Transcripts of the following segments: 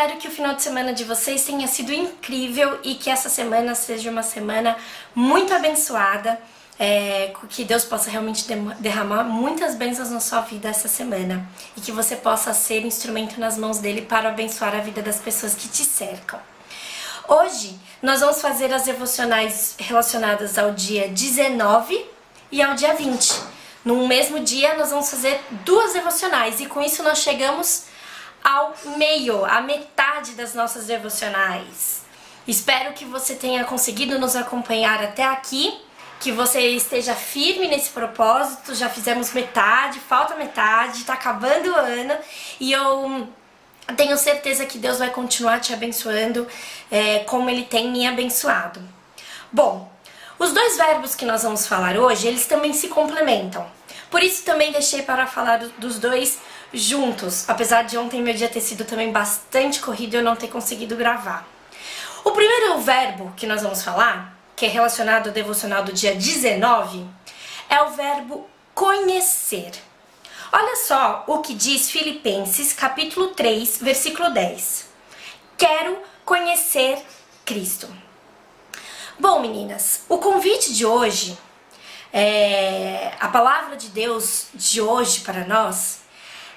espero que o final de semana de vocês tenha sido incrível e que essa semana seja uma semana muito abençoada, que Deus possa realmente derramar muitas bênçãos na sua vida essa semana e que você possa ser instrumento nas mãos dele para abençoar a vida das pessoas que te cercam. Hoje nós vamos fazer as devocionais relacionadas ao dia 19 e ao dia 20. No mesmo dia nós vamos fazer duas devocionais e com isso nós chegamos ao meio, à metade das nossas devocionais. Espero que você tenha conseguido nos acompanhar até aqui, que você esteja firme nesse propósito. Já fizemos metade, falta metade, tá acabando o ano e eu tenho certeza que Deus vai continuar te abençoando como Ele tem me abençoado. Bom, os dois verbos que nós vamos falar hoje, eles também se complementam. Por isso também deixei para falar dos dois juntos, apesar de ontem meu dia ter sido também bastante corrido e eu não ter conseguido gravar. O primeiro verbo que nós vamos falar, que é relacionado ao devocional do dia 19, é o verbo conhecer. Olha só o que diz Filipenses capítulo 3, versículo 10. Quero conhecer Cristo. Bom, meninas, o convite de hoje, a palavra de Deus de hoje para nós,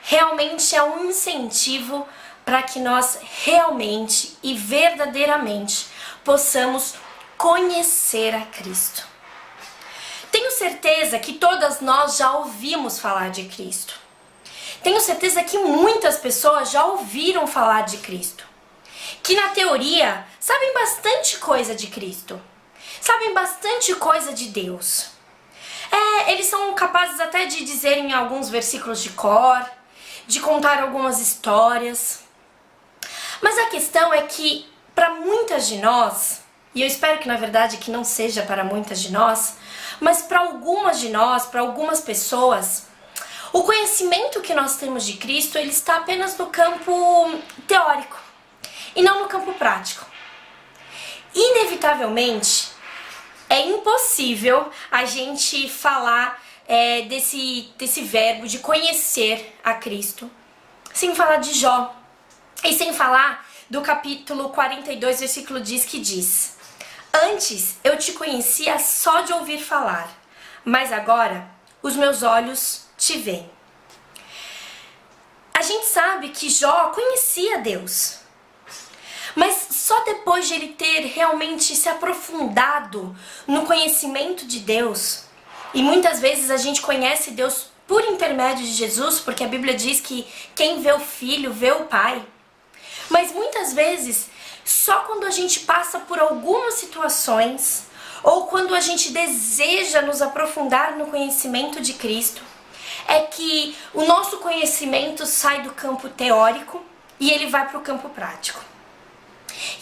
realmente é um incentivo para que nós realmente e verdadeiramente possamos conhecer a Cristo. Tenho certeza que todas nós já ouvimos falar de Cristo. Tenho certeza que muitas pessoas já ouviram falar de Cristo. Que na teoria sabem bastante coisa de Cristo. Sabem bastante coisa de Deus. Eles são capazes até de dizerem alguns versículos de cor, de contar algumas histórias. Mas a questão é que para muitas de nós, e eu espero que na verdade que não seja para muitas de nós, mas para algumas de nós, para algumas pessoas, o conhecimento que nós temos de Cristo, ele está apenas no campo teórico e não no campo prático. Inevitavelmente, é impossível a gente falar desse verbo de conhecer a Cristo sem falar de Jó e sem falar do capítulo 42, versículo 10, que diz: antes eu te conhecia só de ouvir falar, mas agora os meus olhos te veem. A gente sabe que Jó conhecia Deus, mas só depois de ele ter realmente se aprofundado no conhecimento de Deus, e muitas vezes a gente conhece Deus por intermédio de Jesus, porque a Bíblia diz que quem vê o Filho vê o Pai. Mas muitas vezes, só quando a gente passa por algumas situações, ou quando a gente deseja nos aprofundar no conhecimento de Cristo, é que o nosso conhecimento sai do campo teórico e ele vai para o campo prático.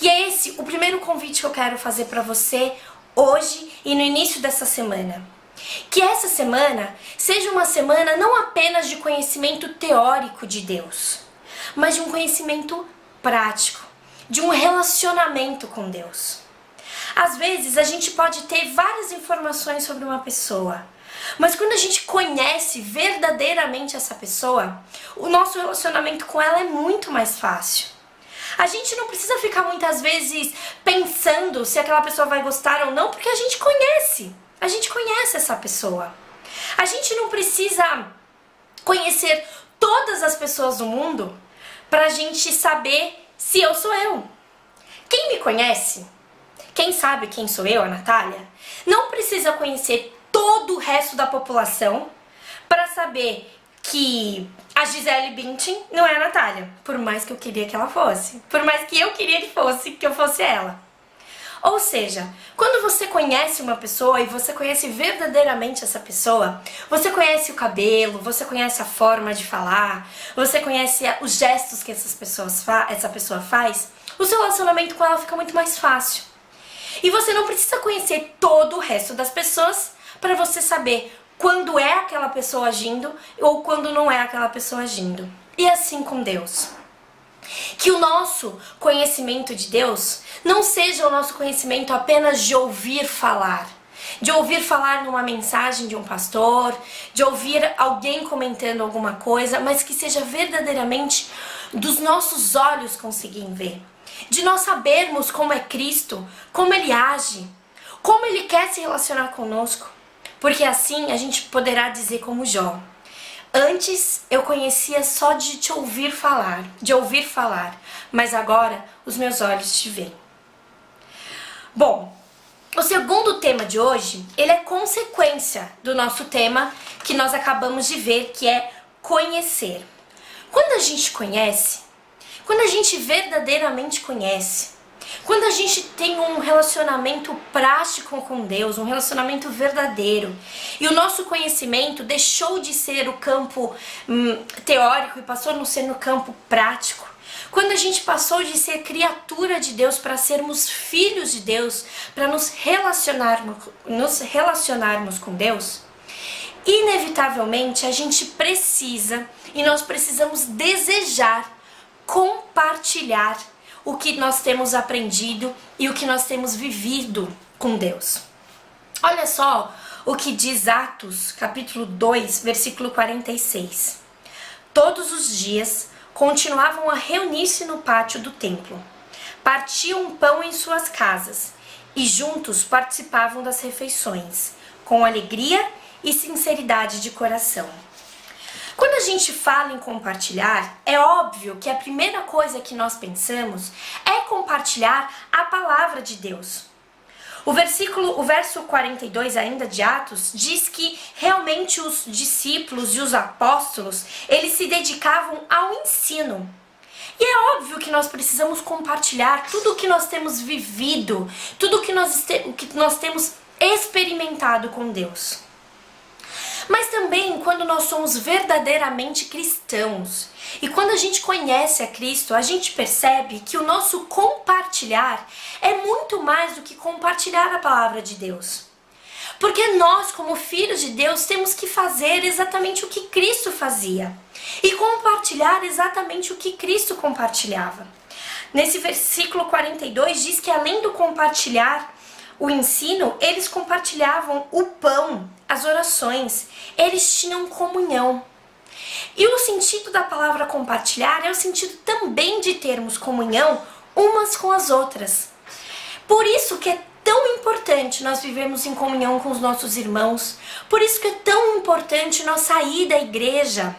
E é esse o primeiro convite que eu quero fazer para você hoje e no início dessa semana. Que essa semana seja uma semana não apenas de conhecimento teórico de Deus, mas de um conhecimento prático, de um relacionamento com Deus. Às vezes a gente pode ter várias informações sobre uma pessoa, mas quando a gente conhece verdadeiramente essa pessoa, o nosso relacionamento com ela é muito mais fácil. A gente não precisa ficar muitas vezes pensando se aquela pessoa vai gostar ou não, porque a gente conhece essa pessoa. A gente não precisa conhecer todas as pessoas do mundo pra gente saber se eu sou eu. Quem me conhece, quem sabe quem sou eu, a Natália, não precisa conhecer todo o resto da população para saber que a Gisele Bündchen não é a Natália, por mais que eu queria que ela fosse, por mais que eu queria que eu fosse ela. Ou seja, quando você conhece uma pessoa e você conhece verdadeiramente essa pessoa, você conhece o cabelo, você conhece a forma de falar, você conhece os gestos que essa pessoa faz, o seu relacionamento com ela fica muito mais fácil. E você não precisa conhecer todo o resto das pessoas para você saber quando é aquela pessoa agindo ou quando não é aquela pessoa agindo. E assim com Deus. Que o nosso conhecimento de Deus não seja o nosso conhecimento apenas de ouvir falar numa mensagem de um pastor, de ouvir alguém comentando alguma coisa, mas que seja verdadeiramente dos nossos olhos conseguirem ver, de nós sabermos como é Cristo, como Ele age, como Ele quer se relacionar conosco, porque assim a gente poderá dizer como Jó: antes eu conhecia só de te ouvir falar, mas agora os meus olhos te veem. Bom, o segundo tema de hoje, ele é consequência do nosso tema que nós acabamos de ver, que é conhecer. Quando a gente conhece, quando a gente verdadeiramente conhece, quando a gente tem um relacionamento prático com Deus, um relacionamento verdadeiro, e o nosso conhecimento deixou de ser o campo teórico e passou a ser no campo prático, quando a gente passou de ser criatura de Deus para sermos filhos de Deus, para nos relacionarmos com Deus, inevitavelmente a gente precisa e nós precisamos desejar compartilhar o que nós temos aprendido e o que nós temos vivido com Deus. Olha só o que diz Atos, capítulo 2, versículo 46. Todos os dias continuavam a reunir-se no pátio do templo, partiam pão em suas casas e juntos participavam das refeições, com alegria e sinceridade de coração. Quando a gente fala em compartilhar, é óbvio que a primeira coisa que nós pensamos é compartilhar a palavra de Deus. O verso 42 ainda de Atos diz que realmente os discípulos e os apóstolos, eles se dedicavam ao ensino. E é óbvio que nós precisamos compartilhar tudo o que nós temos vivido, tudo o que nós temos experimentado com Deus. Mas também quando nós somos verdadeiramente cristãos e quando a gente conhece a Cristo, a gente percebe que o nosso compartilhar é muito mais do que compartilhar a palavra de Deus. Porque nós, como filhos de Deus, temos que fazer exatamente o que Cristo fazia e compartilhar exatamente o que Cristo compartilhava. Nesse versículo 42 diz que além do compartilhar o ensino, eles compartilhavam o pão, as orações, eles tinham comunhão. E o sentido da palavra compartilhar é o sentido também de termos comunhão umas com as outras. Por isso que é tão importante nós vivermos em comunhão com os nossos irmãos, por isso que é tão importante nós sair da igreja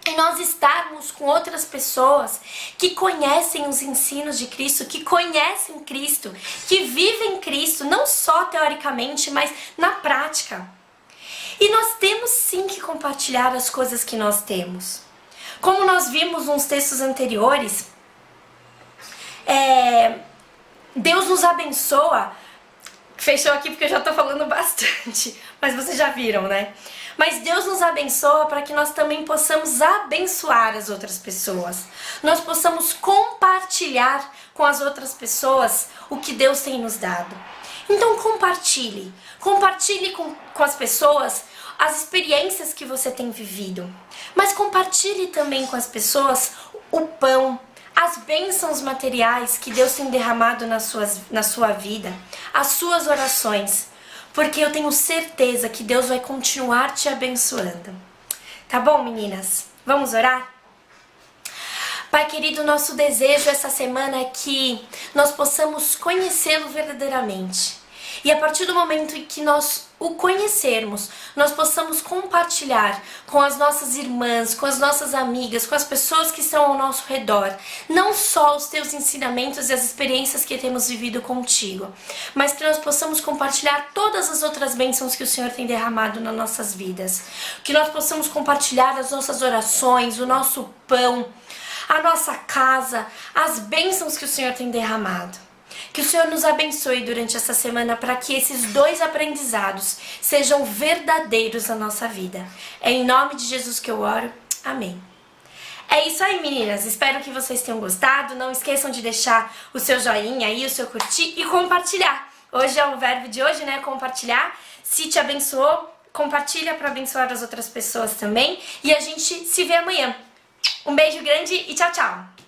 e nós estarmos com outras pessoas que conhecem os ensinos de Cristo, que conhecem Cristo, que vivem Cristo, não só teoricamente, mas na prática. E nós temos sim que compartilhar as coisas que nós temos. Como nós vimos nos textos anteriores, Deus nos abençoa. Fechou aqui porque eu já tô falando bastante, mas vocês já viram, né? Mas Deus nos abençoa para que nós também possamos abençoar as outras pessoas. Nós possamos compartilhar com as outras pessoas o que Deus tem nos dado. Então compartilhe. Compartilhe com as pessoas as experiências que você tem vivido. Mas compartilhe também com as pessoas o pão, as bênçãos materiais que Deus tem derramado na sua vida, as suas orações, porque eu tenho certeza que Deus vai continuar te abençoando. Tá bom, meninas? Vamos orar? Pai querido, nosso desejo essa semana é que nós possamos conhecê-lo verdadeiramente. E a partir do momento em que nós o conhecermos, nós possamos compartilhar com as nossas irmãs, com as nossas amigas, com as pessoas que estão ao nosso redor, não só os teus ensinamentos e as experiências que temos vivido contigo, mas que nós possamos compartilhar todas as outras bênçãos que o Senhor tem derramado nas nossas vidas. Que nós possamos compartilhar as nossas orações, o nosso pão, a nossa casa, as bênçãos que o Senhor tem derramado. Que o Senhor nos abençoe durante essa semana para que esses dois aprendizados sejam verdadeiros na nossa vida. É em nome de Jesus que eu oro. Amém. É isso aí, meninas. Espero que vocês tenham gostado. Não esqueçam de deixar o seu joinha aí, o seu curtir e compartilhar. Hoje é o verbo de hoje, né? Compartilhar. Se te abençoou, compartilha para abençoar as outras pessoas também. E a gente se vê amanhã. Um beijo grande e tchau, tchau.